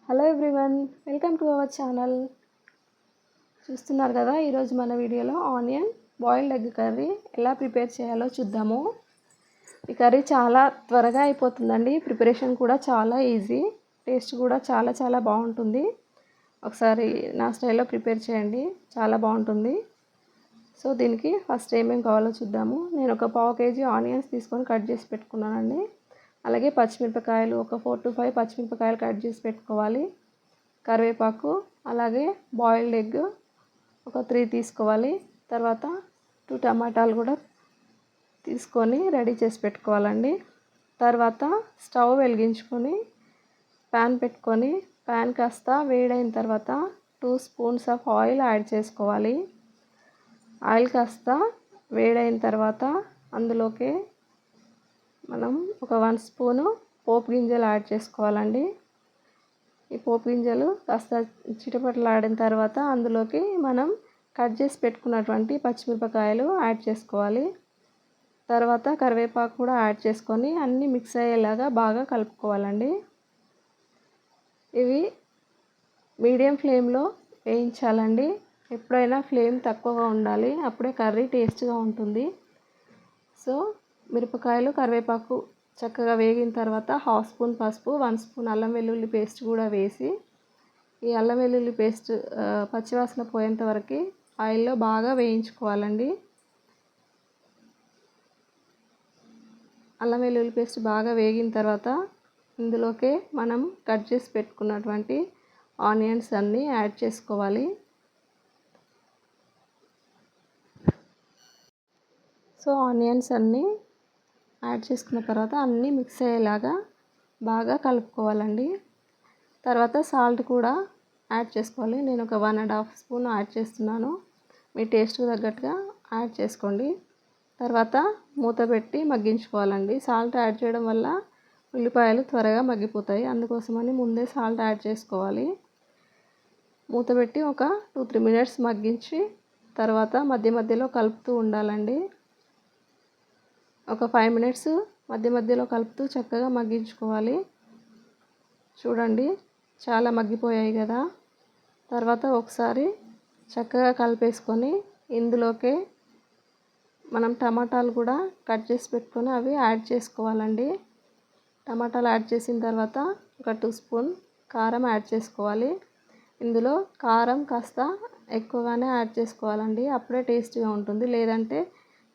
Hello everyone, welcome to our channel. చూస్తున్నారు కదా, ఈరోజు మన వీడియోలో ఆనియన్ బాయిల్డ్ ఎగ్ కర్రీ ఎలా ప్రిపేర్ చేయాలో చూద్దాము. ఈ కర్రీ చాలా త్వరగా అయిపోతుందండి. ప్రిపరేషన్ కూడా చాలా ఈజీ, టేస్ట్ కూడా చాలా బాగుంటుంది. ఒకసారి నా స్టైల్లో ప్రిపేర్ చేయండి, చాలా బాగుంటుంది. సో దీనికి ఫస్ట్ ఏమేమి కావాలో చూద్దాము. నేను ఒక 1/2 kg ఆనియన్స్ తీసుకొని కట్ చేసి పెట్టుకున్నానండి. అలాగే పచ్చిమిరపకాయలు ఒక 4 to 5 పచ్చిమిరపకాయలు కట్ చేసి పెట్టుకోవాలి. కరివేపాకు, అలాగే బాయిల్డ్ ఎగ్ ఒక 3 తీసుకోవాలి. తర్వాత 2 టమాటాలు కూడా తీసుకొని రెడీ చేసి పెట్టుకోవాలండి. తర్వాత స్టవ్ వెలిగించుకొని ప్యాన్ పెట్టుకొని ప్యాన్ కాస్త వేడైన తర్వాత 2 స్పూన్స్ ఆఫ్ ఆయిల్ యాడ్ చేసుకోవాలి. ఆయిల్ కాస్త వేడైన తర్వాత అందులోకి మనం ఒక 1 స్పూను పోపు గింజలు యాడ్ చేసుకోవాలండి. ఈ పోపు గింజలు కాస్త చిటపటలాడిన తర్వాత అందులోకి మనం కట్ చేసి పెట్టుకున్నటువంటి పచ్చిమిరపకాయలు యాడ్ చేసుకోవాలి. తర్వాత కరివేపాకు కూడా యాడ్ చేసుకొని అన్నీ మిక్స్ అయ్యేలాగా బాగా కలుపుకోవాలండి. ఇవి మీడియం ఫ్లేమ్లో వేయించాలండి. ఎప్పుడైనా ఫ్లేమ్ తక్కువగా ఉండాలి, అప్పుడే కర్రీ టేస్ట్గా ఉంటుంది. సో మిరపకాయలు, కరివేపాకు చక్కగా వేగిన తర్వాత 1/2 స్పూన్ పసుపు, 1 స్పూన్ అల్లం వెల్లుల్లి పేస్ట్ కూడా వేసి ఈ అల్లం వెల్లుల్లి పేస్ట్ పచ్చివాసన పోయేంత వరకు ఆయిల్లో బాగా వేయించుకోవాలండి. అల్లం వెల్లుల్లి పేస్ట్ బాగా వేగిన తర్వాత ఇందులోకే మనం కట్ చేసి పెట్టుకున్నటువంటి ఆనియన్స్ అన్నీ యాడ్ చేసుకోవాలి. సో ఆనియన్స్ అన్నీ యాడ్ చేసుకున్న తర్వాత అన్నీ మిక్స్ అయ్యేలాగా బాగా కలుపుకోవాలండి. తర్వాత సాల్ట్ కూడా యాడ్ చేసుకోవాలి. నేను ఒక 1.5 స్పూన్ యాడ్ చేస్తున్నాను. మీ టేస్ట్కి తగ్గట్టుగా యాడ్ చేసుకోండి. తర్వాత మూత పెట్టి మగ్గించుకోవాలండి. సాల్ట్ యాడ్ చేయడం వల్ల ఉల్లిపాయలు త్వరగా మగ్గిపోతాయి, అందుకోసమని ముందే సాల్ట్ యాడ్ చేసుకోవాలి. మూత పెట్టి ఒక 2-3 మినిట్స్ మగ్గించి తర్వాత మధ్యలో కలుపుతూ ఉండాలండి. ఒక 5 మినిట్స్ మధ్యలో కలుపుతూ చక్కగా మగ్గించుకోవాలి. చూడండి, చాలా మగ్గిపోయాయి కదా. తర్వాత ఒకసారి చక్కగా కలిపేసుకొని ఇందులోకే మనం టమాటాలు కూడా కట్ చేసి పెట్టుకొని అవి యాడ్ చేసుకోవాలండి. టమాటాలు యాడ్ చేసిన తర్వాత ఒక 2 స్పూన్ కారం యాడ్ చేసుకోవాలి. ఇందులో కారం కాస్త ఎక్కువగానే యాడ్ చేసుకోవాలండి, అప్పుడే టేస్ట్గా ఉంటుంది. లేదంటే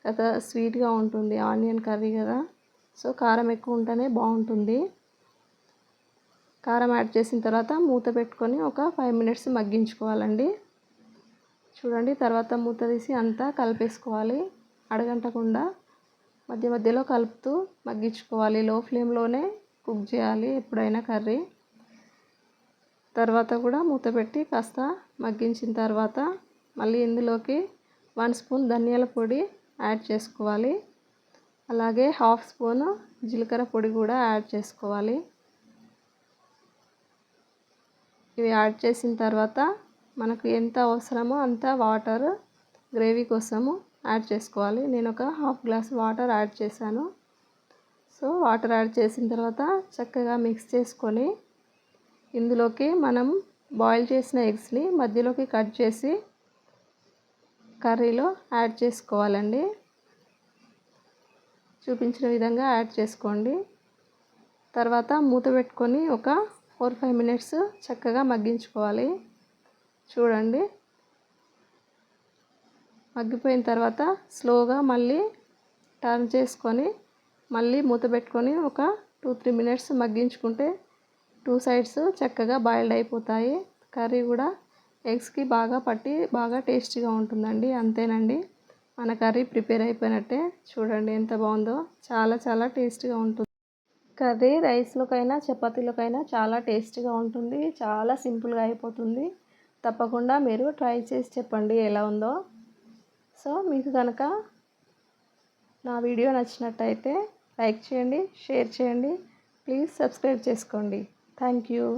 కదా స్వీట్గా ఉంటుంది, ఆనియన్ కర్రీ కదా. సో కారం ఎక్కువ ఉంటేనే బాగుంటుంది. కారం యాడ్ చేసిన తర్వాత మూత పెట్టుకొని ఒక 5 మినిట్స్ మగ్గించుకోవాలండి. చూడండి, తర్వాత మూత తీసి అంతా కలిపేసుకోవాలి. అడగంటకుండా మధ్యలో కలుపుతూ మగ్గించుకోవాలి. లో ఫ్లేమ్లోనే కుక్ చేయాలి ఎప్పుడైనా కర్రీ. తర్వాత కూడా మూత పెట్టి కాస్త మగ్గించిన తర్వాత మళ్ళీ ఇందులోకి 1 స్పూన్ ధనియాల పొడి యాడ్ చేసుకోవాలి. అలాగే 1/2 స్పూన్ జీలకర్ర పొడి కూడా యాడ్ చేసుకోవాలి. ఇవి యాడ్ చేసిన తర్వాత మనకు ఎంత అవసరమో అంత వాటర్ గ్రేవీ కోసము యాడ్ చేసుకోవాలి. నేను ఒక 1/2 గ్లాస్ వాటర్ యాడ్ చేశాను. సో వాటర్ యాడ్ చేసిన తర్వాత చక్కగా మిక్స్ చేసుకొని ఇందులోకి మనం బాయిల్ చేసిన ఎగ్స్ని మధ్యలోకి కట్ చేసి కర్రీలో యాడ్ చేసుకోవాలండి. చూపించిన విధంగా యాడ్ చేసుకోండి. తర్వాత మూత పెట్టుకొని ఒక 4-5 మినిట్స్ చక్కగా మగ్గించుకోవాలి. చూడండి, మగ్గిపోయిన తర్వాత స్లోగా మళ్ళీ టర్న్ చేసుకొని మళ్ళీ మూత పెట్టుకొని ఒక 2-3 మినిట్స్ మగ్గించుకుంటే 2 సైడ్స్ చక్కగా బాయిల్డ్ అయిపోతాయి. కర్రీ కూడా ఎగ్స్కి బాగా పట్టి బాగా టేస్టీగా ఉంటుందండి. అంతేనండి, మన కర్రీ ప్రిపేర్ అయిపోయినట్టే. చూడండి ఎంత బాగుందో, చాలా టేస్టీగా ఉంటుంది. కర్రీ రైస్లోకైనా చపాతీలోకైనా చాలా టేస్టీగా ఉంటుంది. చాలా సింపుల్గా అయిపోతుంది. తప్పకుండా మీరు ట్రై చేసి చెప్పండి ఎలా ఉందో. సో మీకు కనుక నా వీడియో నచ్చినట్టయితే లైక్ చేయండి, షేర్ చేయండి, ప్లీజ్ సబ్స్క్రైబ్ చేసుకోండి. Thank you.